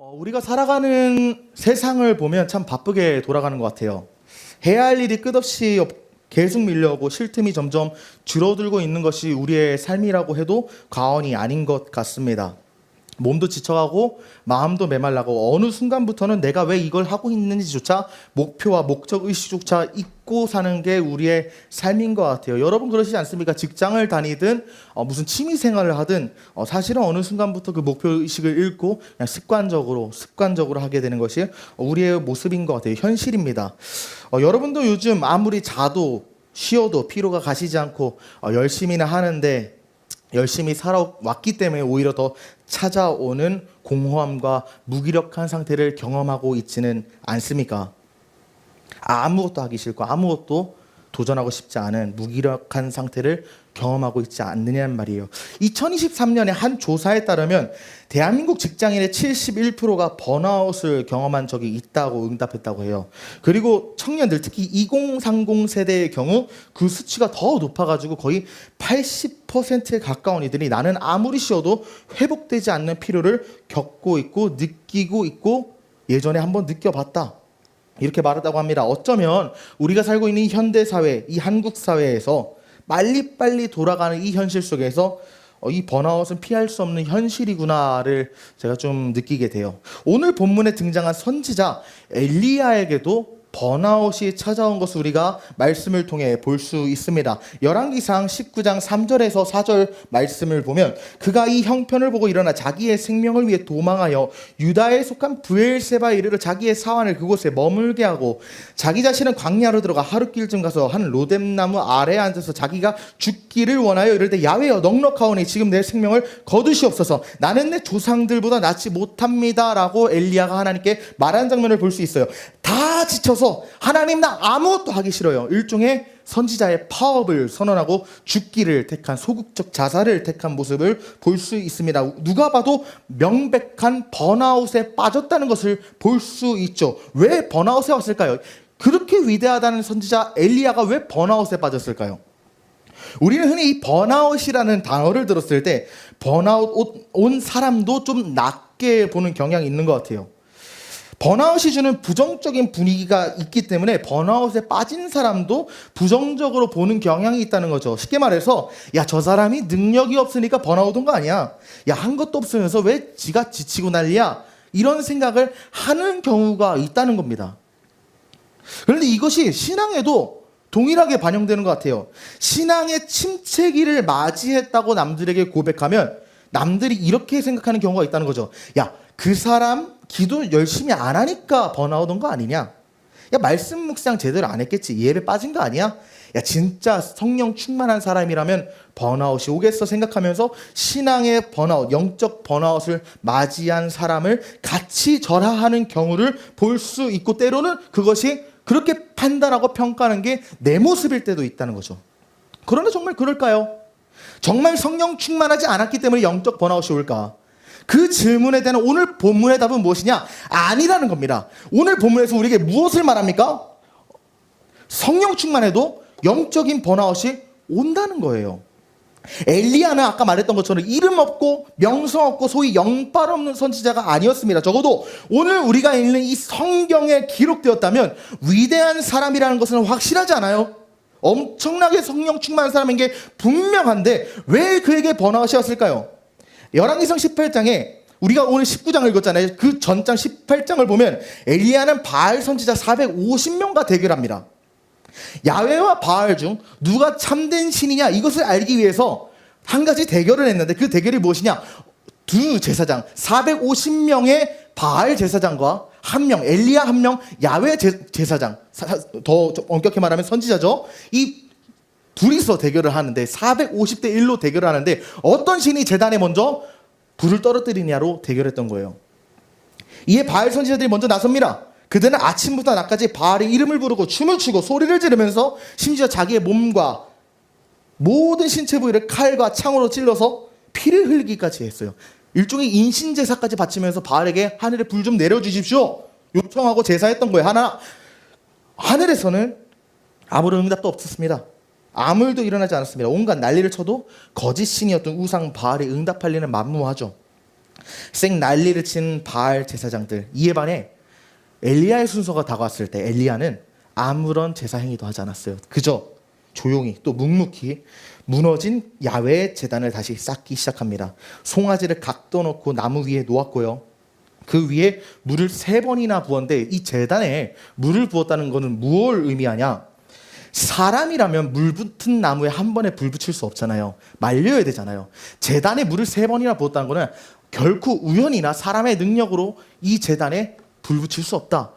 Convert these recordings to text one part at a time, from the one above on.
우리가 살아가는 세상을 보면 참 바쁘게 돌아가는 것 같아요. 해야 할 일이 끝없이 계속 밀려오고 쉴 틈이 점점 줄어들고 있는 것이 우리의 삶이라고 해도 과언이 아닌 것 같습니다. 몸도 지쳐가고 마음도 메말라고 어느 순간부터는 내가 왜 이걸 하고 있는지조차 목표와 목적 의식조차 잊고 사는 게 우리의 삶인 것 같아요. 여러분 그러시지 않습니까? 직장을 다니든 무슨 취미 생활을 하든 사실은 어느 순간부터 그 목표 의식을 잃고 그냥 습관적으로 하게 되는 것이 우리의 모습인 것 같아요. 현실입니다. 여러분도 요즘 아무리 자도 쉬어도 피로가 가시지 않고 열심히는 하는데 열심히 살아왔기 때문에 오히려 더 찾아오는 공허함과 무기력한 상태를 경험하고 있지는 않습니까? 아무것도 하기 싫고 아무것도 도전하고 싶지 않은 무기력한 상태를 경험하고 있지 않느냐는 말이에요. 2023년에 한 조사에 따르면 대한민국 직장인의 71%가 번아웃을 경험한 적이 있다고 응답했다고 해요. 그리고 청년들 특히 2030 세대의 경우 그 수치가 더 높아가지고 거의 80%에 가까운 이들이 나는 아무리 쉬어도 회복되지 않는 피로를 겪고 있고 느끼고 있고 예전에 한번 느껴봤다. 이렇게 말하다고 합니다. 어쩌면 우리가 살고 있는 이 현대사회, 이 한국 사회에서 빨리빨리 돌아가는 이 현실 속에서 이 번아웃은 피할 수 없는 현실이구나를 제가 좀 느끼게 돼요. 오늘 본문에 등장한 선지자 엘리야에게도 번아웃이 찾아온 것을 우리가 말씀을 통해 볼 수 있습니다. 열왕기상 19장 3절에서 4절 말씀을 보면 그가 이 형편을 보고 일어나 자기의 생명을 위해 도망하여 유다에 속한 브엘세바에 이르러 자기의 사환을 그곳에 머물게 하고 자기 자신은 광야로 들어가 하룻길쯤 가서 한 로뎀나무 아래에 앉아서 자기가 죽기를 원하여 이르되 야훼여 넉넉하오니 지금 내 생명을 거두시옵소서 나는 내 조상들보다 낫지 못합니다 라고 엘리야가 하나님께 말한 장면을 볼 수 있어요. 다 지쳐서 하나님 나 아무것도 하기 싫어요. 일종의 선지자의 파업을 선언하고 죽기를 택한 소극적 자살을 택한 모습을 볼 수 있습니다. 누가 봐도 명백한 번아웃에 빠졌다는 것을 볼 수 있죠. 왜 번아웃에 왔을까요? 그렇게 위대하다는 선지자 엘리야가 왜 번아웃에 빠졌을까요? 우리는 흔히 이 번아웃이라는 단어를 들었을 때 번아웃 온 사람도 좀 낮게 보는 경향이 있는 것 같아요. 번아웃이 주는 부정적인 분위기가 있기 때문에 번아웃에 빠진 사람도 부정적으로 보는 경향이 있다는 거죠. 쉽게 말해서 야, 저 사람이 능력이 없으니까 번아웃 온 거 아니야. 야, 한 것도 없으면서 왜 지가 지치고 난리야. 이런 생각을 하는 경우가 있다는 겁니다. 그런데 이것이 신앙에도 동일하게 반영되는 것 같아요. 신앙의 침체기를 맞이했다고 남들에게 고백하면 남들이 이렇게 생각하는 경우가 있다는 거죠. 야, 그 사람 기도 열심히 안 하니까 번아웃 온 거 아니냐? 야, 말씀 묵상 제대로 안 했겠지. 예배 빠진 거 아니야? 야, 진짜 성령 충만한 사람이라면 번아웃이 오겠어 생각하면서 신앙의 번아웃, 영적 번아웃을 맞이한 사람을 같이 절하하는 경우를 볼 수 있고 때로는 그것이 그렇게 판단하고 평가하는 게 내 모습일 때도 있다는 거죠. 그런데 정말 그럴까요? 정말 성령 충만하지 않았기 때문에 영적 번아웃이 올까? 그 질문에 대한 오늘 본문의 답은 무엇이냐? 아니라는 겁니다. 오늘 본문에서 우리에게 무엇을 말합니까? 성령 충만해도 영적인 번아웃이 온다는 거예요. 엘리야는 아까 말했던 것처럼 이름 없고 명성 없고 소위 영빨 없는 선지자가 아니었습니다. 적어도 오늘 우리가 읽는 이 성경에 기록되었다면 위대한 사람이라는 것은 확실하지 않아요? 엄청나게 성령 충만한 사람인 게 분명한데 왜 그에게 번아웃이 왔을까요? 열왕기상 18장에 우리가 오늘 19장을 읽었잖아요. 그 전장 18장을 보면 엘리야는 바알 선지자 450명과 대결합니다. 야훼와 바알 중 누가 참된 신이냐 이것을 알기 위해서 한 가지 대결을 했는데 그 대결이 무엇이냐? 두 제사장 450명의 바알 제사장과 한 명 엘리야 한 명 야훼 제사장 더 엄격히 말하면 선지자죠. 이 둘이서 대결을 하는데 450대 1로 대결을 하는데 어떤 신이 제단에 먼저 불을 떨어뜨리냐로 대결했던 거예요. 이에 바알 선지자들이 먼저 나섭니다. 그들은 아침부터 낮까지 바알의 이름을 부르고 춤을 추고 소리를 지르면서 심지어 자기의 몸과 모든 신체 부위를 칼과 창으로 찔러서 피를 흘리기까지 했어요. 일종의 인신제사까지 바치면서 바알에게 하늘에 불 좀 내려주십시오 요청하고 제사했던 거예요. 하늘에서는 아무런 응답도 없었습니다. 아무 일도 일어나지 않았습니다. 온갖 난리를 쳐도 거짓 신이었던 우상 바알이 응답할 리는 만무하죠. 생 난리를 친 바알 제사장들. 이에 반해 엘리야의 순서가 다가왔을 때 엘리야는 아무런 제사 행위도 하지 않았어요. 그저 조용히 또 묵묵히 무너진 야훼의 제단을 다시 쌓기 시작합니다. 송아지를 각도 놓고 나무 위에 놓았고요. 그 위에 물을 3번이나 부었는데 이 제단에 물을 부었다는 것은 무엇을 의미하냐? 사람이라면 물 붙은 나무에 한 번에 불 붙일 수 없잖아요. 말려야 되잖아요. 제단에 물을 3번이나 부었다는 것은 결코 우연이나 사람의 능력으로 이 제단에 불 붙일 수 없다.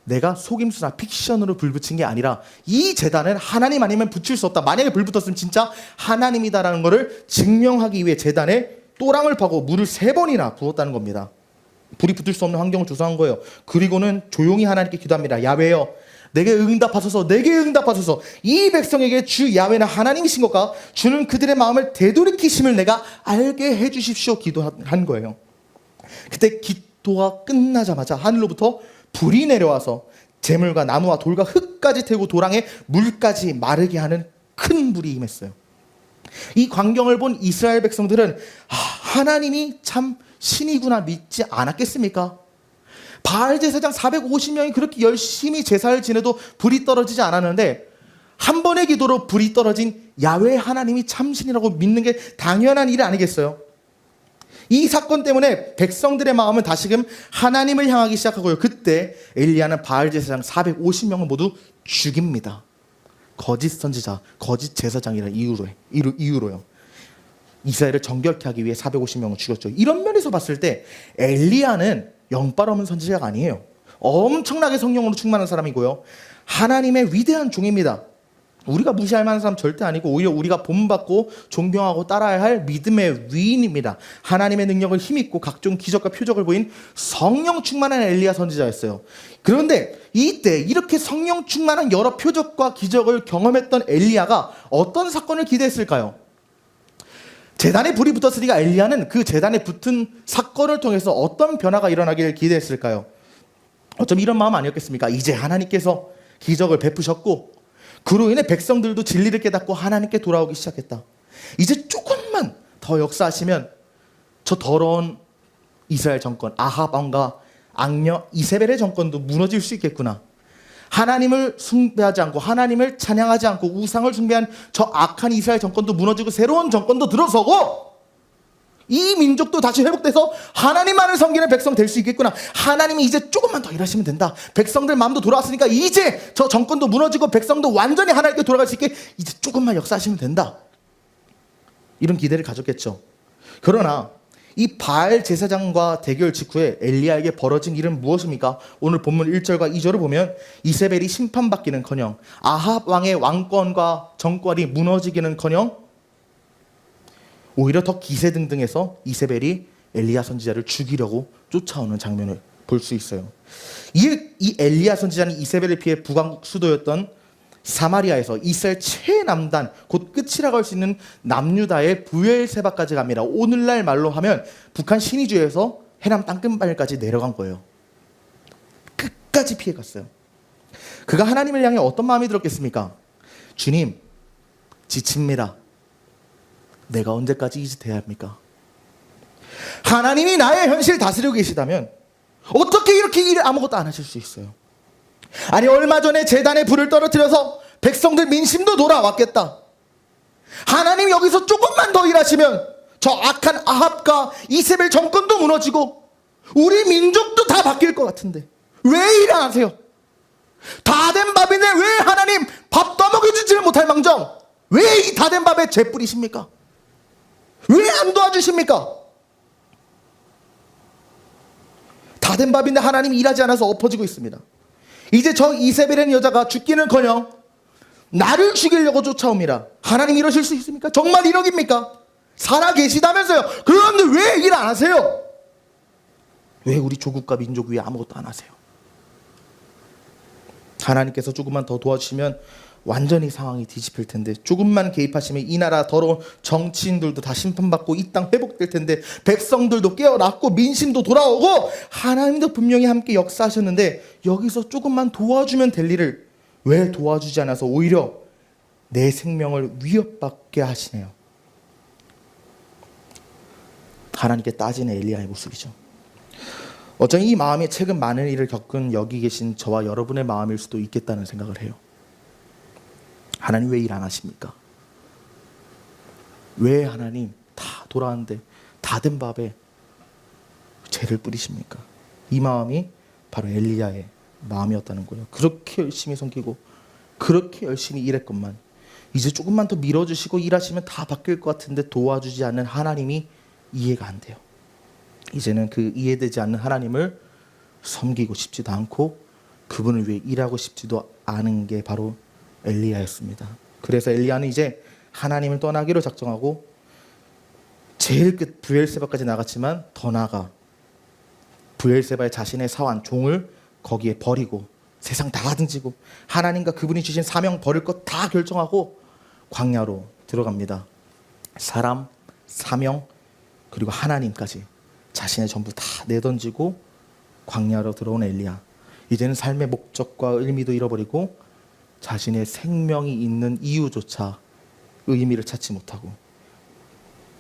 내가 속임수나 픽션으로 불 붙인 게 아니라 이 제단은 하나님 아니면 붙일 수 없다. 만약에 불 붙었으면 진짜 하나님이다라는 것을 증명하기 위해 제단에 또랑을 파고 물을 3번이나 부었다는 겁니다. 불이 붙을 수 없는 환경을 조성한 거예요. 그리고는 조용히 하나님께 기도합니다. 야훼여, 내게 응답하소서, 내게 응답하소서. 이 백성에게 주 야훼는 하나님이신 것과 주는 그들의 마음을 되돌이키심을 내가 알게 해주십시오. 기도한 거예요. 그때 기도가 끝나자마자 하늘로부터 불이 내려와서 재물과 나무와 돌과 흙까지 태우고 도랑에 물까지 마르게 하는 큰 불이 임했어요. 이 광경을 본 이스라엘 백성들은 하나님이 참 신이구나 믿지 않았겠습니까? 바알 제사장 450명이 그렇게 열심히 제사를 지내도 불이 떨어지지 않았는데 한 번의 기도로 불이 떨어진 야훼 하나님이 참신이라고 믿는 게 당연한 일 아니겠어요? 이 사건 때문에 백성들의 마음은 다시금 하나님을 향하기 시작하고요. 그때 엘리야는 바알 제사장 450명을 모두 죽입니다. 거짓 선지자, 거짓 제사장이라는 이유로요. 이스라엘을 정결케 하기 위해 450명을 죽였죠. 이런 면에서 봤을 때 엘리야는 영빨 없는 선지자가 아니에요. 엄청나게 성령으로 충만한 사람이고요. 하나님의 위대한 종입니다. 우리가 무시할 만한 사람 절대 아니고 오히려 우리가 본받고 존경하고 따라야 할 믿음의 위인입니다. 하나님의 능력을 힘입고 각종 기적과 표적을 보인 성령 충만한 엘리야 선지자였어요. 그런데 이때 이렇게 성령 충만한 여러 표적과 기적을 경험했던 엘리야가 어떤 사건을 기대했을까요? 제단에 불이 붙었으니까 엘리야는 그 제단에 붙은 사건을 통해서 어떤 변화가 일어나기를 기대했을까요? 어쩜 이런 마음 아니었겠습니까? 이제 하나님께서 기적을 베푸셨고 그로 인해 백성들도 진리를 깨닫고 하나님께 돌아오기 시작했다. 이제 조금만 더 역사하시면 저 더러운 이스라엘 정권, 아합 왕과 악녀 이세벨의 정권도 무너질 수 있겠구나. 하나님을 숭배하지 않고 하나님을 찬양하지 않고 우상을 숭배한 저 악한 이스라엘 정권도 무너지고 새로운 정권도 들어서고 이 민족도 다시 회복돼서 하나님만을 섬기는 백성 될 수 있겠구나. 하나님이 이제 조금만 더 일하시면 된다. 백성들 마음도 돌아왔으니까 이제 저 정권도 무너지고 백성도 완전히 하나님께 돌아갈 수 있게 이제 조금만 역사하시면 된다. 이런 기대를 가졌겠죠. 그러나 이 바알 제사장과 대결 직후에 엘리야에게 벌어진 일은 무엇입니까? 오늘 본문 1절과 2절을 보면 이세벨이 심판받기는커녕 아합 왕의 왕권과 정권이 무너지기는커녕 오히려 더 기세등등해서 이세벨이 엘리야 선지자를 죽이려고 쫓아오는 장면을 볼 수 있어요. 이 엘리야 선지자는 이세벨을 피해 북왕국 수도였던 사마리아에서 이스라엘 최남단 곧 끝이라고 할 수 있는 남유다의 브엘세바까지 갑니다. 오늘날 말로 하면 북한 신의주에서 해남 땅끝마을까지 내려간 거예요. 끝까지 피해갔어요. 그가 하나님을 향해 어떤 마음이 들었겠습니까? 주님, 지칩니다. 내가 언제까지 이 짓 해야 합니까? 하나님이 나의 현실 다스리고 계시다면 어떻게 이렇게 일을 아무것도 안 하실 수 있어요? 아니 얼마 전에 제단에 불을 떨어뜨려서 백성들 민심도 돌아왔겠다. 하나님 여기서 조금만 더 일하시면 저 악한 아합과 이세벨 정권도 무너지고 우리 민족도 다 바뀔 것 같은데 왜 일 안 하세요? 다 된 밥인데 왜 하나님 밥 떠먹여주지를 못할 망정 왜 이 다 된 밥에 재 뿌리십니까? 왜 안 도와주십니까? 다 된 밥인데 하나님이 일하지 않아서 엎어지고 있습니다. 이제 저 이세벨이라는 여자가 죽기는커녕 나를 죽이려고 쫓아옵니다. 하나님 이러실 수 있습니까? 정말 이러깁니까? 살아 계시다면서요. 그런데 왜 일 안 하세요? 왜 우리 조국과 민족 위에 아무것도 안 하세요? 하나님께서 조금만 더 도와주시면 완전히 상황이 뒤집힐 텐데 조금만 개입하시면 이 나라 더러운 정치인들도 다 심판받고 이 땅 회복될 텐데 백성들도 깨어났고 민심도 돌아오고 하나님도 분명히 함께 역사하셨는데 여기서 조금만 도와주면 될 일을 왜 도와주지 않아서 오히려 내 생명을 위협받게 하시네요. 하나님께 따지는 엘리야의 모습이죠. 어쩌면 이 마음이 최근 많은 일을 겪은 여기 계신 저와 여러분의 마음일 수도 있겠다는 생각을 해요. 하나님 왜 일 안 하십니까? 왜 하나님 다 돌아왔는데 다 된 밥에 죄를 뿌리십니까? 이 마음이 바로 엘리야의 마음이었다는 거예요. 그렇게 열심히 섬기고 그렇게 열심히 일했건만 이제 조금만 더 밀어주시고 일하시면 다 바뀔 것 같은데 도와주지 않는 하나님이 이해가 안 돼요. 이제는 그 이해되지 않는 하나님을 섬기고 싶지도 않고 그분을 위해 일하고 싶지도 않은 게 바로 엘리야였습니다. 그래서 엘리야는 이제 하나님을 떠나기로 작정하고 제일 끝 브엘세바까지 나갔지만 더 나아가 브엘세바의 자신의 사환 종을 거기에 버리고 세상 다 등지고 하나님과 그분이 주신 사명 버릴 것 다 결정하고 광야로 들어갑니다. 사람, 사명, 그리고 하나님까지 자신의 전부 다 내던지고 광야로 들어온 엘리야. 이제는 삶의 목적과 의미도 잃어버리고 자신의 생명이 있는 이유조차 의미를 찾지 못하고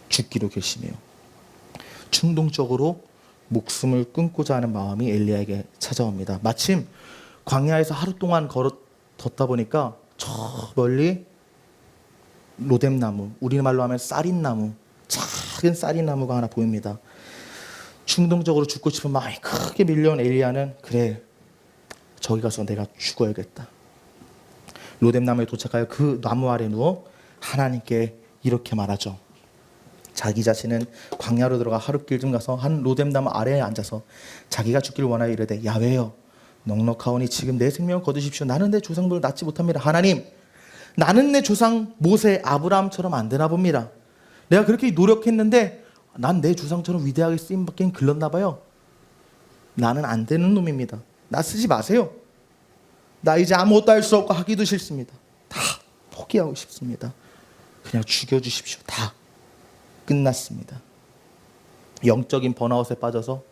죽기로 결심해요. 충동적으로 목숨을 끊고자 하는 마음이 엘리야에게 찾아옵니다. 마침 광야에서 하루 동안 걷다 보니까 저 멀리 로뎀나무, 우리말로 하면 쌀인나무, 작은 쌀인나무가 하나 보입니다. 충동적으로 죽고 싶은 마음이 크게 밀려온 엘리야는 그래, 저기 가서 내가 죽어야겠다. 로뎀나무에 도착하여 그 나무 아래 누워 하나님께 이렇게 말하죠. 자기 자신은 광야로 들어가 하룻길 좀 가서 한 로뎀나무 아래에 앉아서 자기가 죽기를 원하여 이르되 야훼여 넉넉하오니 지금 내 생명을 거두십시오. 나는 내 조상들을 낳지 못합니다. 하나님, 나는 내 조상 모세 아브라함처럼 안 되나 봅니다. 내가 그렇게 노력했는데 난 내 조상처럼 위대하게 쓰임받기엔 글렀나 봐요. 나는 안 되는 놈입니다. 나 쓰지 마세요. 나 이제 아무것도 할 수 없고 하기도 싫습니다. 다 포기하고 싶습니다. 그냥 죽여주십시오. 다 끝났습니다. 영적인 번아웃에 빠져서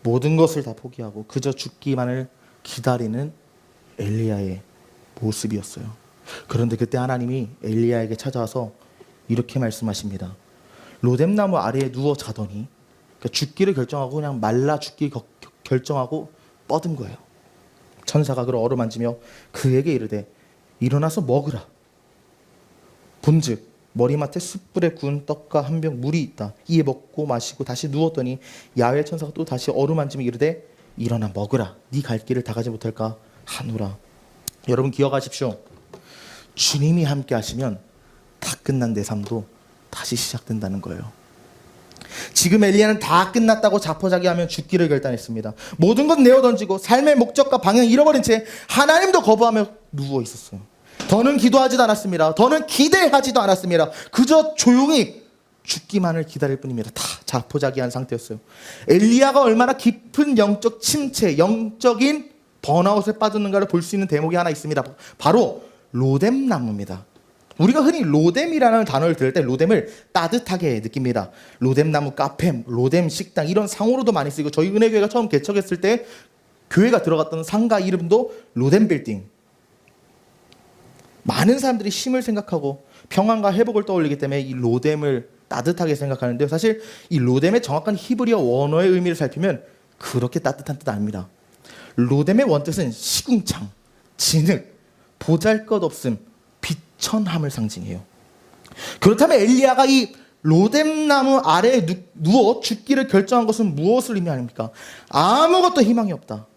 모든 것을 다 포기하고 그저 죽기만을 기다리는 엘리야의 모습이었어요. 그런데 그때 하나님이 엘리야에게 찾아와서 이렇게 말씀하십니다. 로뎀나무 아래에 누워 자더니, 그러니까 죽기를 결정하고 그냥 말라 죽기 결정하고 뻗은 거예요. 천사가 그를 어루만지며 그에게 이르되 일어나서 먹으라. 본즉 머리맡에 숯불에 구운 떡과 한 병 물이 있다. 이에 먹고 마시고 다시 누웠더니 야훼 천사가 또 다시 어루만지며 이르되 일어나 먹으라. 네 갈 길을 다 가지 못할까 하노라. 여러분 기억하십시오. 주님이 함께 하시면 다 끝난 내 삶도 다시 시작된다는 거예요. 지금 엘리야는 다 끝났다고 자포자기하면 죽기를 결단했습니다. 모든 것 내어던지고 삶의 목적과 방향 잃어버린 채 하나님도 거부하며 누워 있었어요. 더는 기도하지도 않았습니다. 더는 기대하지도 않았습니다. 그저 조용히 죽기만을 기다릴 뿐입니다. 다 자포자기한 상태였어요. 엘리야가 얼마나 깊은 영적 침체, 영적인 번아웃에 빠졌는가를 볼 수 있는 대목이 하나 있습니다. 바로 로뎀나무입니다. 우리가 흔히 로뎀이라는 단어를 들을 때 로뎀을 따뜻하게 느낍니다. 로뎀나무 카페, 로뎀 식당 이런 상호로도 많이 쓰이고 저희 은혜교회가 처음 개척했을 때 교회가 들어갔던 상가 이름도 로뎀 빌딩. 많은 사람들이 쉼을 생각하고 평안과 회복을 떠올리기 때문에 이 로뎀을 따뜻하게 생각하는데요. 사실 이 로뎀의 정확한 히브리어 원어의 의미를 살피면 그렇게 따뜻한 뜻 아닙니다. 로뎀의 원뜻은 시궁창, 진흙, 보잘것없음, 비천함을 상징해요. 그렇다면 엘리야가 이 로뎀나무 아래에 누워 죽기를 결정한 것은 무엇을 의미합니까? 아무것도 희망이 없다.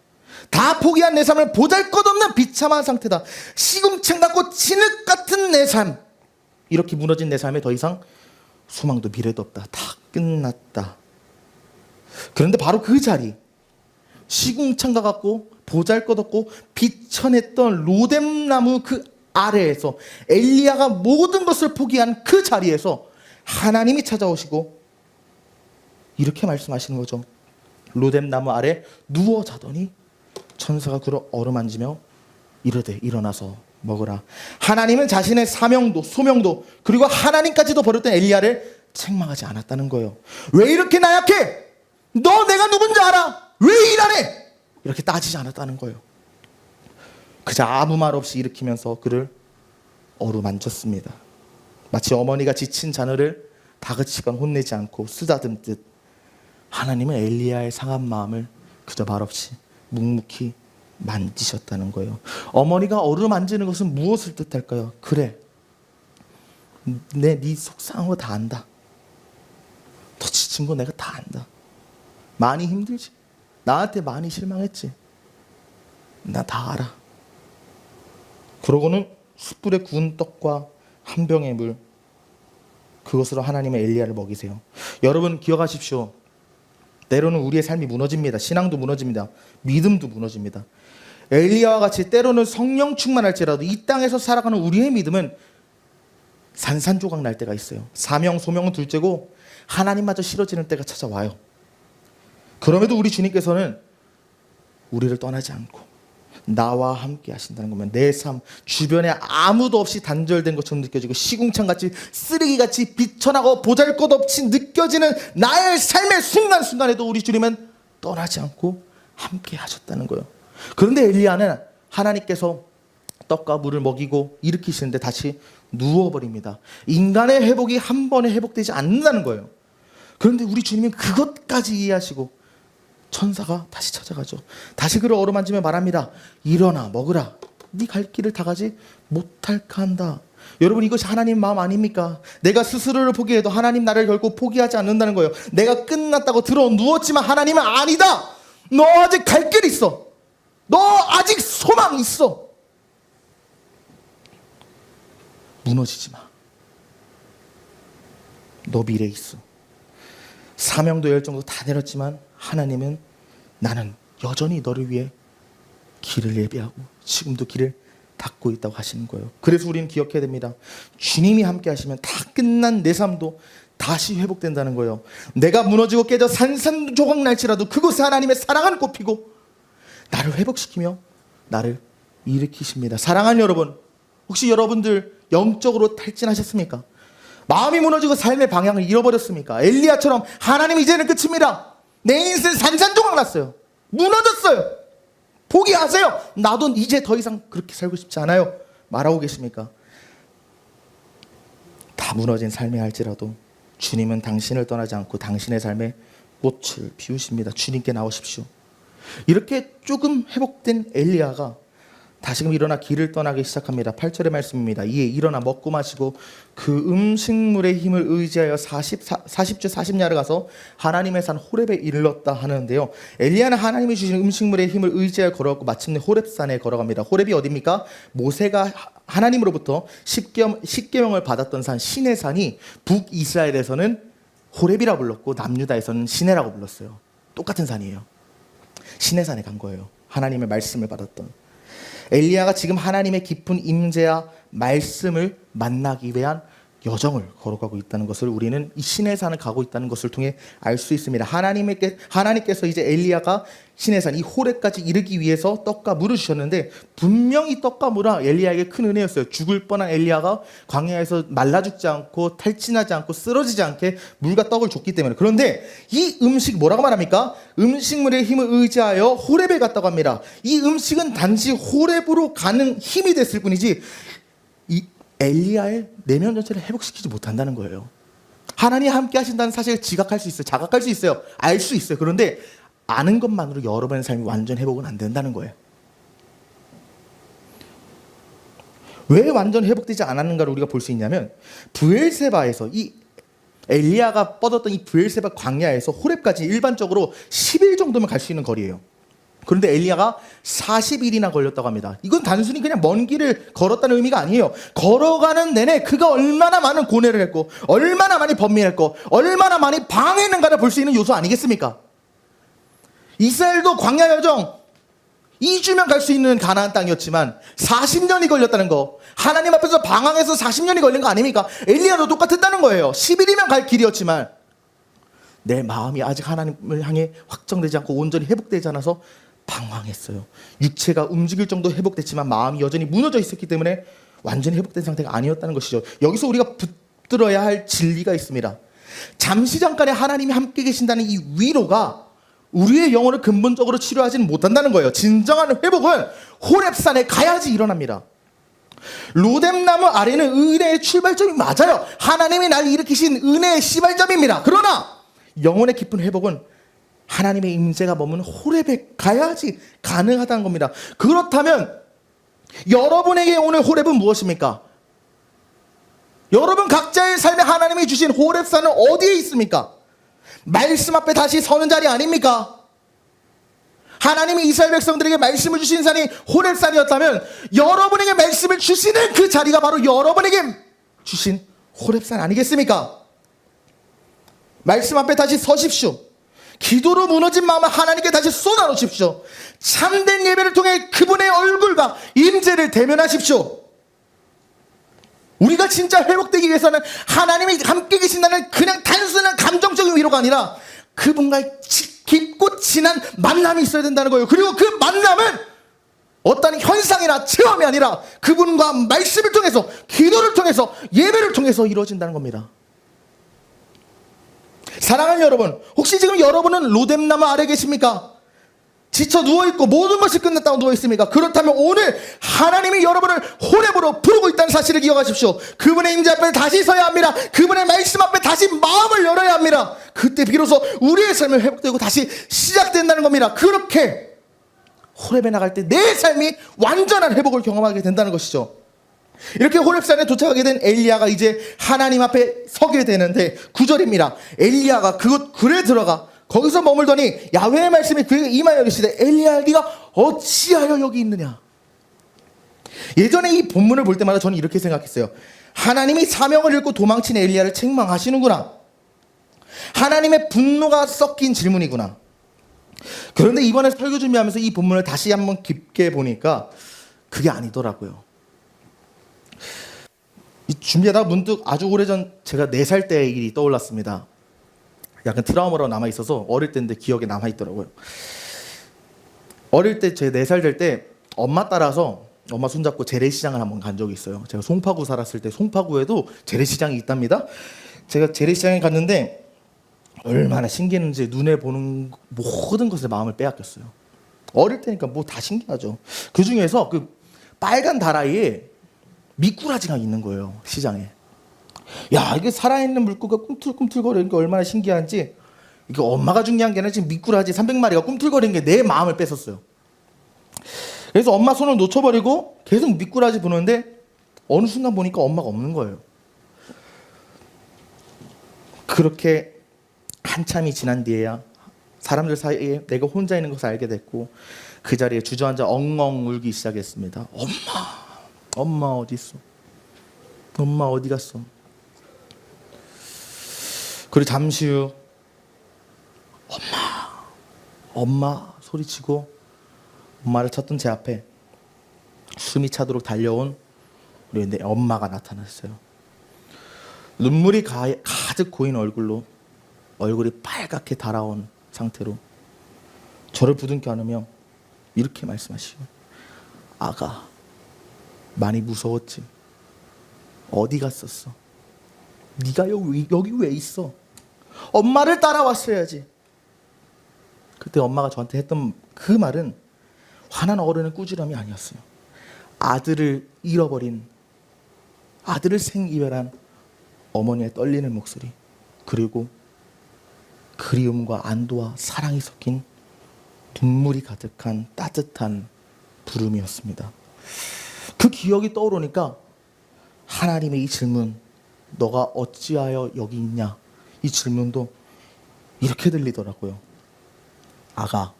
다 포기한 내 삶을 보잘것없는 비참한 상태다. 시궁창 같고 진흙 같은 내 삶. 이렇게 무너진 내 삶에 더 이상 소망도 미래도 없다. 다 끝났다. 그런데 바로 그 자리, 시궁창과 같고 보잘것없고 비천했던 로뎀나무 그 아래에서 엘리야가 모든 것을 포기한 그 자리에서 하나님이 찾아오시고 이렇게 말씀하시는 거죠. 로뎀나무 아래 누워 자더니 천사가 그를 어루만지며 이르되 일어나서 먹으라. 하나님은 자신의 사명도 소명도 그리고 하나님까지도 버렸던 엘리야를 책망하지 않았다는 거예요. 왜 이렇게 나약해? 너 내가 누군지 알아? 왜 일 안 해? 이렇게 따지지 않았다는 거예요. 그저 아무 말 없이 일으키면서 그를 어루만졌습니다. 마치 어머니가 지친 자녀를 다그치거나 혼내지 않고 쓰다듬듯 하나님은 엘리야의 상한 마음을 그저 말없이 묵묵히 만지셨다는 거예요. 어머니가 어루만지는 것은 무엇을 뜻할까요? 그래, 네 속상한 거 다 안다. 너 지친 거 내가 다 안다. 많이 힘들지. 나한테 많이 실망했지. 나 다 알아. 그러고는 숯불에 구운 떡과 한 병의 물, 그것으로 하나님의 엘리야를 먹이세요. 여러분 기억하십시오. 때로는 우리의 삶이 무너집니다. 신앙도 무너집니다. 믿음도 무너집니다. 엘리야와 같이 때로는 성령 충만할지라도 이 땅에서 살아가는 우리의 믿음은 산산조각 날 때가 있어요. 사명 소명은 둘째고 하나님마저 싫어지는 때가 찾아와요. 그럼에도 우리 주님께서는 우리를 떠나지 않고 나와 함께 하신다는 거면 내 삶 주변에 아무도 없이 단절된 것처럼 느껴지고 시궁창같이 쓰레기같이 비천하고 보잘것없이 느껴지는 나의 삶의 순간순간에도 우리 주님은 떠나지 않고 함께 하셨다는 거예요. 그런데 엘리야는 하나님께서 떡과 물을 먹이고 일으키시는데 다시 누워버립니다. 인간의 회복이 한 번에 회복되지 않는다는 거예요. 그런데 우리 주님은 그것까지 이해하시고 천사가 다시 찾아가죠. 다시 그를 어루만지며 말합니다. 일어나 먹으라. 네 갈 길을 다 가지 못할까 한다. 여러분 이것이 하나님 마음 아닙니까? 내가 스스로를 포기해도 하나님 나를 결코 포기하지 않는다는 거예요. 내가 끝났다고 들어 누웠지만 하나님은 아니다. 너 아직 갈 길 있어. 너 아직 소망 있어. 무너지지 마. 너 미래 있어. 사명도 열정도 다 내렸지만 하나님은 나는 여전히 너를 위해 길을 예비하고 지금도 길을 닫고 있다고 하시는 거예요. 그래서 우리는 기억해야 됩니다. 주님이 함께 하시면 다 끝난 내 삶도 다시 회복된다는 거예요. 내가 무너지고 깨져 산산조각 날지라도 그곳에 하나님의 사랑은 꼽히고 나를 회복시키며 나를 일으키십니다. 사랑하는 여러분, 혹시 여러분들 영적으로 탈진하셨습니까? 마음이 무너지고 삶의 방향을 잃어버렸습니까? 엘리야처럼 하나님 이제는 끝입니다. 내 인생 산산조각 났어요. 무너졌어요. 포기하세요. 나도 이제 더 이상 그렇게 살고 싶지 않아요. 말하고 계십니까? 다 무너진 삶이 할지라도 주님은 당신을 떠나지 않고 당신의 삶에 꽃을 피우십니다. 주님께 나오십시오. 이렇게 조금 회복된 엘리야가 다시금 일어나 길을 떠나기 시작합니다. 8절의 말씀입니다. 이에 일어나 먹고 마시고 그 음식물의 힘을 의지하여 40주 40야를 가서 하나님의 산 호렙에 이르렀다 하는데요. 엘리야는 하나님이 주신 음식물의 힘을 의지하여 걸어갔고 마침내 호렙산에 걸어갑니다. 호렙이 어디입니까? 모세가 하나님으로부터 십계명을 받았던 산 시내산이 북이스라엘에서는 호렙이라 불렀고 남유다에서는 시내라고 불렀어요. 똑같은 산이에요. 시내산에 간 거예요. 하나님의 말씀을 받았던. 엘리야가 지금 하나님의 깊은 임재와 말씀을 만나기 위한 여정을 걸어가고 있다는 것을 우리는 이 시내산을 가고 있다는 것을 통해 알 수 있습니다. 하나님께서 이제 엘리야가 시내산 이 호렙까지 이르기 위해서 떡과 물을 주셨는데 분명히 떡과 물은 엘리야에게 큰 은혜였어요. 죽을 뻔한 엘리야가 광야에서 말라 죽지 않고 탈진하지 않고 쓰러지지 않게 물과 떡을 줬기 때문에. 그런데 이 음식 뭐라고 말합니까? 음식물의 힘을 의지하여 호렙에 갔다고 합니다. 이 음식은 단지 호렙으로 가는 힘이 됐을 뿐이지 이 엘리야의 내면 전체를 회복시키지 못한다는 거예요. 하나님 함께 하신다는 사실을 지각할 수 있어요. 자각할 수 있어요. 알 수 있어요. 그런데 아는 것만으로 여러분의 삶이 완전 회복은 안 된다는 거예요. 왜 완전 회복되지 않았는가를 우리가 볼 수 있냐면 브엘세바에서 이 엘리야가 뻗었던 이 브엘세바 광야에서 호렙까지 일반적으로 10일 정도면 갈 수 있는 거리예요. 그런데 엘리야가 40일이나 걸렸다고 합니다. 이건 단순히 그냥 먼 길을 걸었다는 의미가 아니에요. 걸어가는 내내 그가 얼마나 많은 고뇌를 했고 얼마나 많이 번민했고 얼마나 많이 방해했는가를 볼 수 있는 요소 아니겠습니까? 이스라엘도 광야 여정 2주면 갈 수 있는 가나안 땅이었지만 40년이 걸렸다는 거, 하나님 앞에서 방황해서 40년이 걸린 거 아닙니까? 엘리야도 똑같았다는 거예요. 10일이면 갈 길이었지만 내 마음이 아직 하나님을 향해 확정되지 않고 온전히 회복되지 않아서 방황했어요. 육체가 움직일 정도 회복됐지만 마음이 여전히 무너져 있었기 때문에 완전히 회복된 상태가 아니었다는 것이죠. 여기서 우리가 붙들어야 할 진리가 있습니다. 잠시 잠깐에 하나님이 함께 계신다는 이 위로가 우리의 영혼을 근본적으로 치료하지는 못한다는 거예요. 진정한 회복은 호렙산에 가야지 일어납니다. 로뎀나무 아래는 은혜의 출발점이 맞아요. 하나님이 날 일으키신 은혜의 시발점입니다. 그러나 영혼의 깊은 회복은 하나님의 임재가 머무는 호렙에 가야지 가능하다는 겁니다. 그렇다면 여러분에게 오늘 호렙은 무엇입니까? 여러분 각자의 삶에 하나님이 주신 호렙산은 어디에 있습니까? 말씀 앞에 다시 서는 자리 아닙니까? 하나님이 이스라엘 백성들에게 말씀을 주신 산이 호렙산이었다면 여러분에게 말씀을 주시는 그 자리가 바로 여러분에게 주신 호렙산 아니겠습니까? 말씀 앞에 다시 서십시오. 기도로 무너진 마음을 하나님께 다시 쏟아놓으십시오. 참된 예배를 통해 그분의 얼굴과 임재를 대면하십시오. 우리가 진짜 회복되기 위해서는 하나님이 함께 계신다는 그냥 단순한 감정적인 위로가 아니라 그분과의 깊고 진한 만남이 있어야 된다는 거예요. 그리고 그 만남은 어떤 현상이나 체험이 아니라 그분과 말씀을 통해서, 기도를 통해서, 예배를 통해서 이루어진다는 겁니다. 사랑하는 여러분, 혹시 지금 여러분은 로뎀나무 아래 계십니까? 지쳐 누워있고 모든 것이 끝났다고 누워있습니까? 그렇다면 오늘 하나님이 여러분을 호렙으로 부르고 있다는 사실을 기억하십시오. 그분의 임재 앞에 다시 서야 합니다. 그분의 말씀 앞에 다시 마음을 열어야 합니다. 그때 비로소 우리의 삶이 회복되고 다시 시작된다는 겁니다. 그렇게 호렙에 나갈 때 내 삶이 완전한 회복을 경험하게 된다는 것이죠. 이렇게 호렙산에 도착하게 된 엘리야가 이제 하나님 앞에 서게 되는데 9절입니다. 엘리야가 그곳 굴에 들어가 거기서 머물더니 야훼의 말씀이 그에게 임하여 이르시되 엘리야 네가 어찌하여 여기 있느냐. 예전에 이 본문을 볼 때마다 저는 이렇게 생각했어요. 하나님이 사명을 잃고 도망친 엘리야를 책망하시는구나. 하나님의 분노가 섞인 질문이구나. 그런데 이번에 설교 준비하면서 이 본문을 다시 한번 깊게 보니까 그게 아니더라고요. 준비하다가 문득 아주 오래전 제가 4살 때의 일이 떠올랐습니다. 약간 트라우마로 남아있어서 어릴 때인데 기억에 남아있더라고요. 어릴 때 제 4살 될 때 엄마 따라서 엄마 손잡고 재래시장을 한번 간 적이 있어요. 제가 송파구 살았을 때 송파구에도 재래시장이 있답니다. 제가 재래시장에 갔는데 얼마나 신기했는지 눈에 보는 모든 것에 마음을 빼앗겼어요. 어릴 때니까 뭐 다 신기하죠. 그 중에서 그 빨간 다라이에 미꾸라지가 있는 거예요. 시장에. 야, 이게 살아있는 물고기가 꿈틀꿈틀거리는 게 얼마나 신기한지, 이게 엄마가 중요한 게 아니라 지금 미꾸라지 300마리가 꿈틀거리는 게 내 마음을 뺏었어요. 그래서 엄마 손을 놓쳐버리고 계속 미꾸라지 보는데 어느 순간 보니까 엄마가 없는 거예요. 그렇게 한참이 지난 뒤에야 사람들 사이에 내가 혼자 있는 것을 알게 됐고 그 자리에 주저앉아 엉엉 울기 시작했습니다. 엄마 어디 있어? 엄마 어디 갔어? 그리고 잠시 후 엄마 소리치고 엄마를 찾던 제 앞에 숨이 차도록 달려온 우리 내 엄마가 나타났어요. 눈물이 가득 고인 얼굴로, 얼굴이 빨갛게 달아온 상태로 저를 부둥켜 안으며 이렇게 말씀하시고, 아가 많이 무서웠지? 어디 갔었어? 네가 여기 왜 있어? 엄마를 따라왔어야지. 그때 엄마가 저한테 했던 그 말은 화난 어른의 꾸지람이 아니었어요. 아들을 잃어버린, 아들을 생이별한 어머니의 떨리는 목소리, 그리고 그리움과 안도와 사랑이 섞인 눈물이 가득한 따뜻한 부름이었습니다. 그 기억이 떠오르니까 하나님의 이 질문, 너가 어찌하여 여기 있냐, 이 질문도 이렇게 들리더라고요. 아가,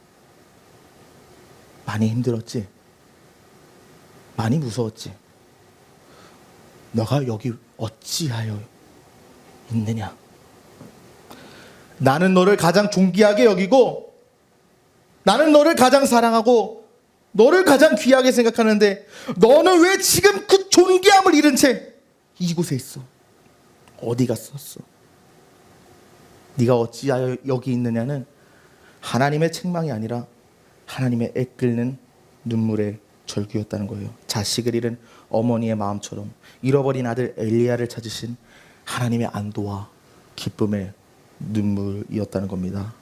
많이 힘들었지? 많이 무서웠지? 너가 여기 어찌하여 있느냐? 나는 너를 가장 존귀하게 여기고 나는 너를 가장 사랑하고 너를 가장 귀하게 생각하는데 너는 왜 지금 그 존귀함을 잃은 채 이곳에 있어? 어디 갔었어? 네가 어찌하여 여기 있느냐는 하나님의 책망이 아니라 하나님의 애끓는 눈물의 절규였다는 거예요. 자식을 잃은 어머니의 마음처럼 잃어버린 아들 엘리야를 찾으신 하나님의 안도와 기쁨의 눈물이었다는 겁니다.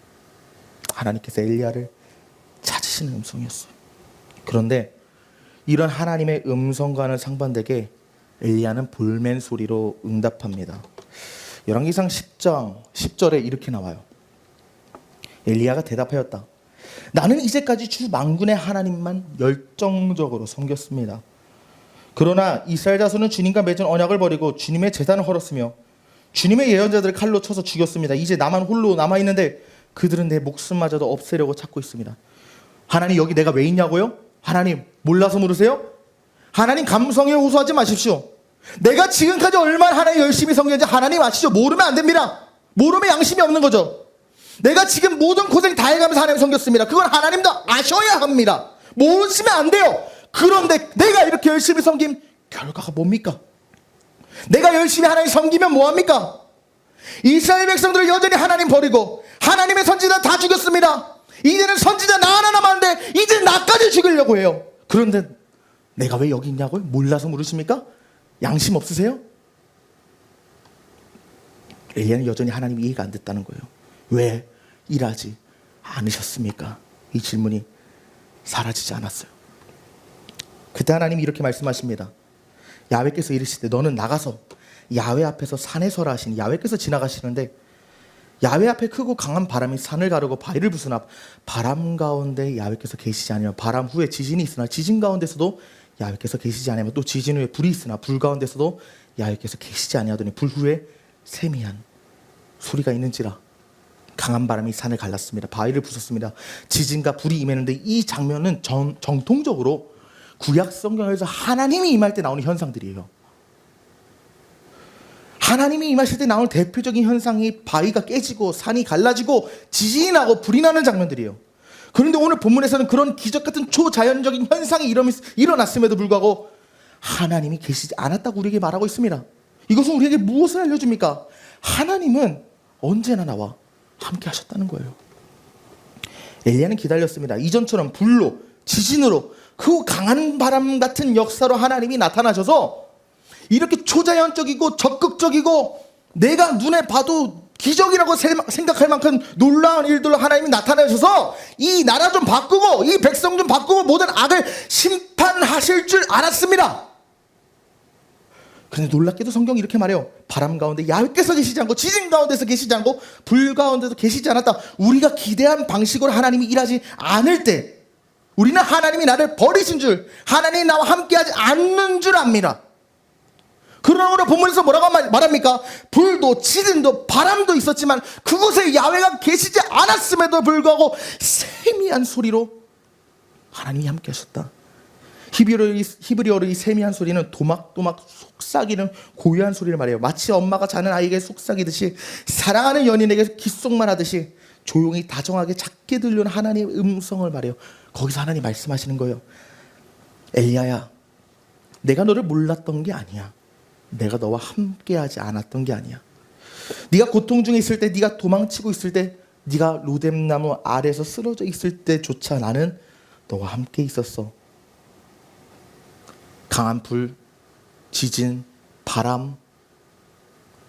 하나님께서 엘리야를 찾으시는 음성이었어요. 그런데 이런 하나님의 음성과는 상반되게 엘리야는 볼멘 소리로 응답합니다. 열왕기상 10장 10절에 이렇게 나와요. 엘리야가 대답하였다. 나는 이제까지 주 만군의 하나님만 열정적으로 섬겼습니다. 그러나 이스라엘 자손은 주님과 맺은 언약을 버리고 주님의 제단을 헐었으며 주님의 예언자들을 칼로 쳐서 죽였습니다. 이제 나만 홀로 남아있는데 그들은 내 목숨마저도 없애려고 찾고 있습니다. 하나님, 여기 내가 왜 있냐고요? 하나님, 몰라서 물으세요? 하나님, 감성에 호소하지 마십시오. 내가 지금까지 얼마나 하나님 열심히 섬겼는지 하나님 아시죠? 모르면 안 됩니다. 모르면 양심이 없는 거죠. 내가 지금 모든 고생 다 해가면서 하나님 섬겼습니다. 그건 하나님도 아셔야 합니다. 모르시면 안 돼요. 그런데 내가 이렇게 열심히 섬김 결과가 뭡니까? 내가 열심히 하나님 섬기면 뭐합니까? 이스라엘 백성들을 여전히 하나님 버리고 하나님의 선지자 다 죽였습니다. 이제는 선지자 나 하나 남았는데 이제 나까지 죽이려고 해요. 그런데 내가 왜 여기 있냐고요? 몰라서 물으십니까? 양심 없으세요? 엘리야는 여전히 하나님이 이해가 안 됐다는 거예요. 왜 일하지 않으셨습니까? 이 질문이 사라지지 않았어요. 그때 하나님이 이렇게 말씀하십니다. 야훼께서 이르시되 너는 나가서 야훼 앞에서 산에 서라 하시니 야훼께서 지나가시는데 야훼 앞에 크고 강한 바람이 산을 가르고 바위를 부수나 바람 가운데 야훼께서 계시지 아니하며 바람 후에 지진이 있으나 지진 가운데서도 야훼께서 계시지 아니하며 또 지진 후에 불이 있으나 불 가운데서도 야훼께서 계시지 아니하더니 불 후에 세미한 소리가 있는지라 강한 바람이 산을 갈랐습니다. 바위를 부쉈습니다. 지진과 불이 임했는데 이 장면은 정통적으로 구약 성경에서 하나님이 임할 때 나오는 현상들이에요. 하나님이 임하실 때 나오는 대표적인 현상이 바위가 깨지고 산이 갈라지고 지진이 나고 불이 나는 장면들이에요. 그런데 오늘 본문에서는 그런 기적 같은 초자연적인 현상이 일어났음에도 불구하고 하나님이 계시지 않았다고 우리에게 말하고 있습니다. 이것은 우리에게 무엇을 알려줍니까? 하나님은 언제나 나와 함께 하셨다는 거예요. 엘리야는 기다렸습니다. 이전처럼 불로 지진으로 그 강한 바람 같은 역사로 하나님이 나타나셔서 이렇게 초자연적이고 적극적이고 내가 눈에 봐도 기적이라고 생각할 만큼 놀라운 일들로 하나님이 나타나셔서 이 나라 좀 바꾸고 이 백성 좀 바꾸고 모든 악을 심판하실 줄 알았습니다. 그런데 놀랍게도 성경이 이렇게 말해요. 바람 가운데 야훼께서 계시지 않고 지진 가운데서 계시지 않고 불 가운데도 계시지 않았다. 우리가 기대한 방식으로 하나님이 일하지 않을 때 우리는 하나님이 나를 버리신 줄, 하나님이 나와 함께하지 않는 줄 압니다. 그러나 오늘 본문에서 뭐라고 말합니까? 불도 지진도 바람도 있었지만 그곳에 야훼가 계시지 않았음에도 불구하고 세미한 소리로 하나님이 함께하셨다. 히브리어로 이 세미한 소리는 도막도막 속삭이는 고요한 소리를 말해요. 마치 엄마가 자는 아이에게 속삭이듯이 사랑하는 연인에게 귓속말 하듯이 조용히 다정하게 작게 들려오는 하나님의 음성을 말해요. 거기서 하나님 말씀하시는 거예요. 엘리야야, 내가 너를 몰랐던 게 아니야. 내가 너와 함께하지 않았던 게 아니야. 네가 고통 중에 있을 때, 네가 도망치고 있을 때, 네가 로뎀나무 아래에서 쓰러져 있을 때조차 나는 너와 함께 있었어. 강한 불, 지진, 바람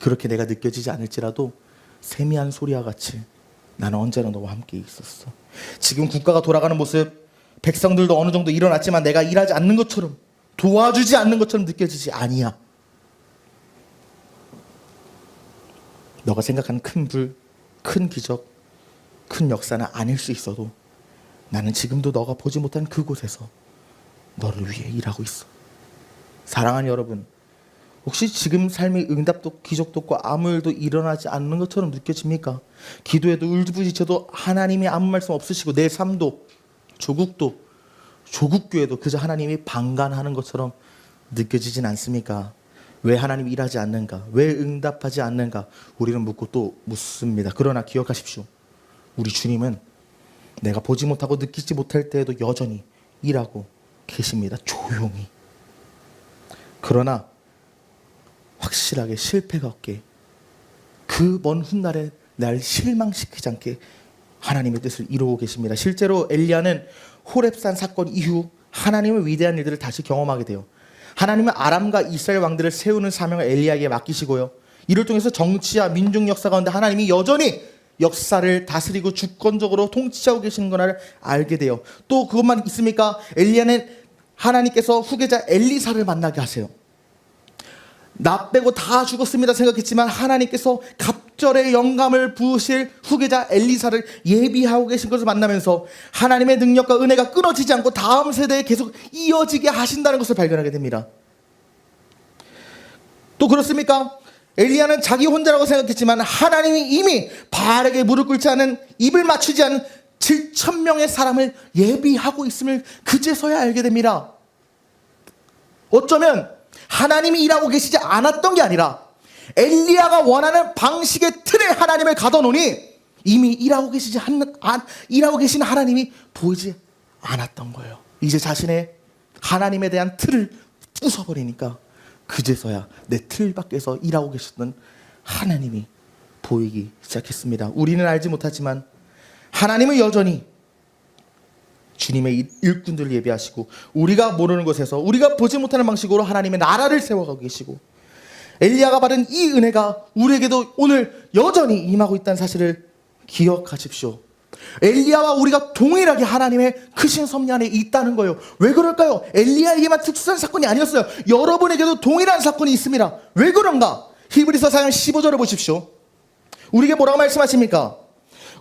그렇게 내가 느껴지지 않을지라도 세미한 소리와 같이 나는 언제나 너와 함께 있었어. 지금 국가가 돌아가는 모습, 백성들도 어느 정도 일어났지만 내가 일하지 않는 것처럼, 도와주지 않는 것처럼 느껴지지 아니야. 너가 생각하는 큰 불, 큰 기적, 큰 역사는 아닐 수 있어도 나는 지금도 너가 보지 못한 그곳에서 너를 위해 일하고 있어. 사랑하는 여러분, 혹시 지금 삶의 응답도 기적도 없고 아무 일도 일어나지 않는 것처럼 느껴집니까? 기도해도 울부짖혀도 하나님이 아무 말씀 없으시고 내 삶도 조국도 조국교회도 그저 하나님이 방관하는 것처럼 느껴지진 않습니까? 왜 하나님이 일하지 않는가? 왜 응답하지 않는가? 우리는 묻고 또 묻습니다. 그러나 기억하십시오. 우리 주님은 내가 보지 못하고 느끼지 못할 때에도 여전히 일하고 계십니다. 조용히. 그러나 확실하게 실패가 없게 그 먼 훗날에 날 실망시키지 않게 하나님의 뜻을 이루고 계십니다. 실제로 엘리야는 호렙산 사건 이후 하나님의 위대한 일들을 다시 경험하게 돼요. 하나님은 아람과 이스라엘 왕들을 세우는 사명을 엘리야에게 맡기시고요. 이를 통해서 정치와 민족 역사 가운데 하나님이 여전히 역사를 다스리고 주권적으로 통치하고 계시는 것을 알게 돼요. 또 그것만 있습니까? 엘리야는 하나님께서 후계자 엘리사를 만나게 하세요. 나 빼고 다 죽었습니다 생각했지만 하나님께서 목절의 영감을 부으실 후계자 엘리사를 예비하고 계신 것을 만나면서 하나님의 능력과 은혜가 끊어지지 않고 다음 세대에 계속 이어지게 하신다는 것을 발견하게 됩니다. 또 그렇습니까? 엘리야는 자기 혼자라고 생각했지만 하나님이 이미 바알에게 무릎 꿇지 않은, 입을 맞추지 않은 7,000명의 사람을 예비하고 있음을 그제서야 알게 됩니다. 어쩌면 하나님이 일하고 계시지 않았던 게 아니라 엘리야가 원하는 방식의 틀에 하나님을 가둬놓으니 이미 일하고 계신 하나님이 보이지 않았던 거예요. 이제 자신의 하나님에 대한 틀을 부숴버리니까 그제서야 내 틀 밖에서 일하고 계셨던 하나님이 보이기 시작했습니다. 우리는 알지 못하지만 하나님은 여전히 주님의 일꾼들을 예비하시고 우리가 모르는 곳에서 우리가 보지 못하는 방식으로 하나님의 나라를 세워가고 계시고 엘리야가 받은 이 은혜가 우리에게도 오늘 여전히 임하고 있다는 사실을 기억하십시오. 엘리야와 우리가 동일하게 하나님의 크신 섭리 안에 있다는 거예요. 왜 그럴까요? 엘리야에게만 특수한 사건이 아니었어요. 여러분에게도 동일한 사건이 있습니다. 왜 그런가? 히브리서 4장 15절을 보십시오. 우리에게 뭐라고 말씀하십니까?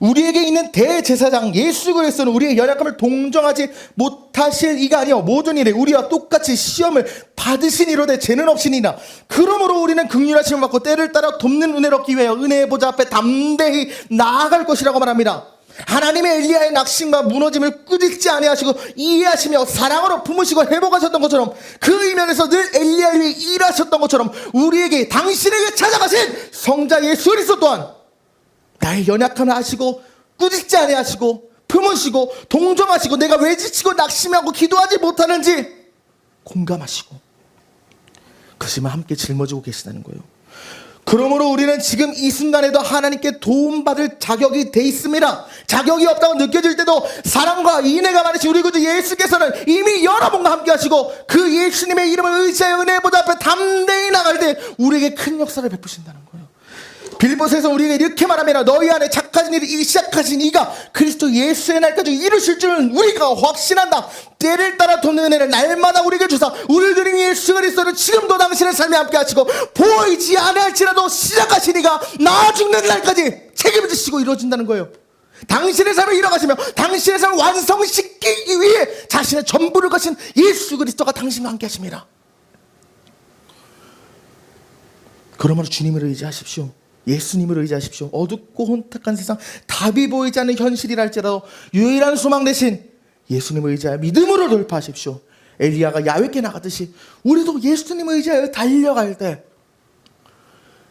우리에게 있는 대제사장 예수 그리스도는 우리의 연약함을 동정하지 못하실 이가 아니요 모든 일에 우리와 똑같이 시험을 받으신 이로되 죄는 없으니라. 그러므로 우리는 긍휼하심을 받고 때를 따라 돕는 은혜를 얻기 위하여 은혜의 보좌 앞에 담대히 나아갈 것이라고 말합니다. 하나님의 엘리야의 낙심과 무너짐을 꾸짖지 아니하시고 이해하시며 사랑으로 품으시고 회복하셨던 것처럼 그 이면에서 늘 엘리야를 위해 일하셨던 것처럼 우리에게 당신에게 찾아가신 성자 예수 그리스도 또한 나의 연약함을 아시고 꾸짖지 아니하시고 품으시고 동정하시고 내가 왜 지치고 낙심하고 기도하지 못하는지 공감하시고 그것만 함께 짊어지고 계시다는 거예요. 그러므로 우리는 지금 이 순간에도 하나님께 도움받을 자격이 돼 있습니다. 자격이 없다고 느껴질 때도 사랑과 인애가 많으신 우리 구주 예수께서는 이미 여러분과 함께 하시고 그 예수님의 이름을 의지하여 은혜의 보좌 앞에 담대히 나갈 때 우리에게 큰 역사를 베푸신다는 거예요. 빌보스에서 우리에게 이렇게 말합니다. 너희 안에 착하신 일을 시작하신 이가 그리스도 예수의 날까지 이루실 줄은 우리가 확신한다. 때를 따라 돕는 은혜를 날마다 우리에게 주사 우리를 드린 예수 그리스도는 지금도 당신의 삶에 함께 하시고 보이지 않을지라도 시작하신 이가 나 죽는 날까지 책임을 지시고 이루어진다는 거예요. 당신의 삶을 이뤄가시며 당신의 삶을 완성시키기 위해 자신의 전부를 거신 예수 그리스도가 당신과 함께 하십니다. 그러므로 주님을 의지하십시오. 예수님을 의지하십시오. 어둡고 혼탁한 세상, 답이 보이지 않는 현실이랄지라도 유일한 소망 대신 예수님을 의지하여 믿음으로 돌파하십시오. 엘리야가 야훼께 나갔듯이 우리도 예수님을 의지하여 달려갈 때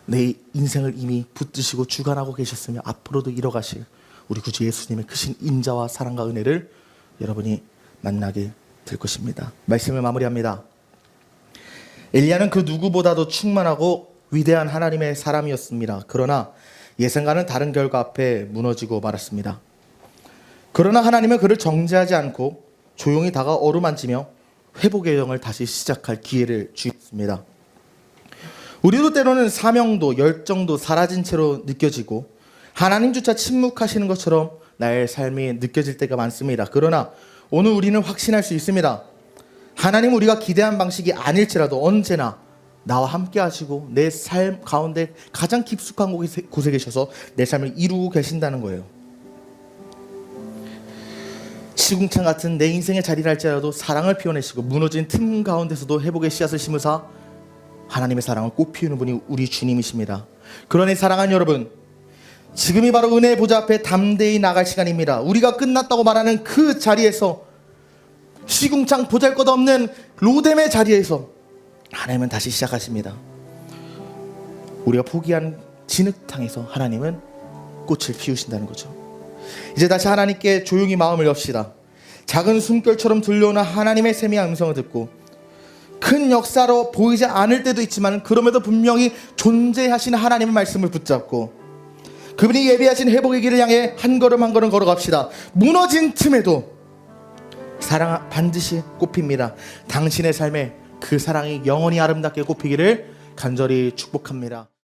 내 인생을 이미 붙드시고 주관하고 계셨으며 앞으로도 이뤄가실 우리 구주 예수님의 크신 인자와 사랑과 은혜를 여러분이 만나게 될 것입니다. 말씀을 마무리합니다. 엘리야는 그 누구보다도 충만하고 위대한 하나님의 사람이었습니다. 그러나 예상과는 다른 결과 앞에 무너지고 말았습니다. 그러나 하나님은 그를 정죄하지 않고 조용히 다가 어루만지며 회복의 영을 다시 시작할 기회를 주셨습니다. 우리도 때로는 사명도 열정도 사라진 채로 느껴지고 하나님조차 침묵하시는 것처럼 나의 삶이 느껴질 때가 많습니다. 그러나 오늘 우리는 확신할 수 있습니다. 하나님은 우리가 기대한 방식이 아닐지라도 언제나 나와 함께 하시고 내 삶 가운데 가장 깊숙한 곳에 계셔서 내 삶을 이루고 계신다는 거예요. 시궁창 같은 내 인생의 자리를 할지라도 사랑을 피워내시고 무너진 틈 가운데서도 회복의 씨앗을 심으사 하나님의 사랑을 꽃 피우는 분이 우리 주님이십니다. 그러니 사랑하는 여러분, 지금이 바로 은혜의 보좌 앞에 담대히 나갈 시간입니다. 우리가 끝났다고 말하는 그 자리에서 시궁창 보잘것없는 로뎀의 자리에서 하나님은 다시 시작하십니다. 우리가 포기한 진흙탕에서 하나님은 꽃을 피우신다는 거죠. 이제 다시 하나님께 조용히 마음을 엽시다. 작은 숨결처럼 들려오는 하나님의 세미한 음성을 듣고 큰 역사로 보이지 않을 때도 있지만 그럼에도 분명히 존재하시는 하나님의 말씀을 붙잡고 그분이 예비하신 회복의 길을 향해 한 걸음 한 걸음 걸어갑시다. 무너진 틈에도 사랑 반드시 꽃핍니다. 당신의 삶에 그 사랑이 영원히 아름답게 꽃피기를 간절히 축복합니다.